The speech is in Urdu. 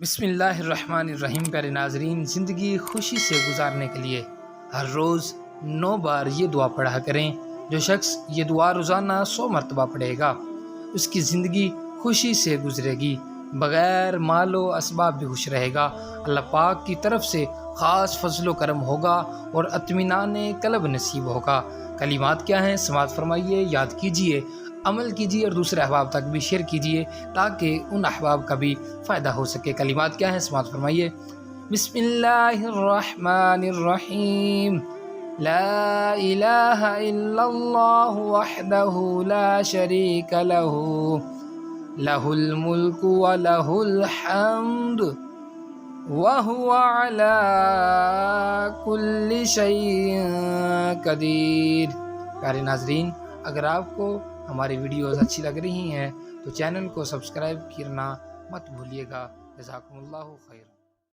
بسم اللہ الرحمن الرحیم۔ پیارے ناظرین، زندگی خوشی سے گزارنے کے لیے ہر روز 9 بار یہ دعا پڑھا کریں۔ جو شخص یہ دعا روزانہ 100 مرتبہ پڑھے گا اس کی زندگی خوشی سے گزرے گی، بغیر مال و اسباب بھی خوش رہے گا۔ اللہ پاک کی طرف سے خاص فضل و کرم ہوگا اور اطمینان قلب نصیب ہوگا۔ کلمات کیا ہیں؟ سماعت فرمائیے، یاد کیجئے، عمل کیجیے اور دوسرے احباب تک بھی شیئر کیجیے تاکہ ان احباب کا بھی فائدہ ہو سکے۔ کلمات کیا ہیں؟ سماعت فرمائیے۔ بسم اللہ الرحمن الرحیم۔ لا الہ الا اللہ وحدہ لا شریک لہ، لہ الملک ولہ الحمد وہو علی کل شیء قدیر۔ پیارے ناظرین، اگر آپ کو ہماری ویڈیوز اچھی لگ رہی ہیں تو چینل کو سبسکرائب کرنا مت بھولیے گا۔ جزاکم اللہ خیر۔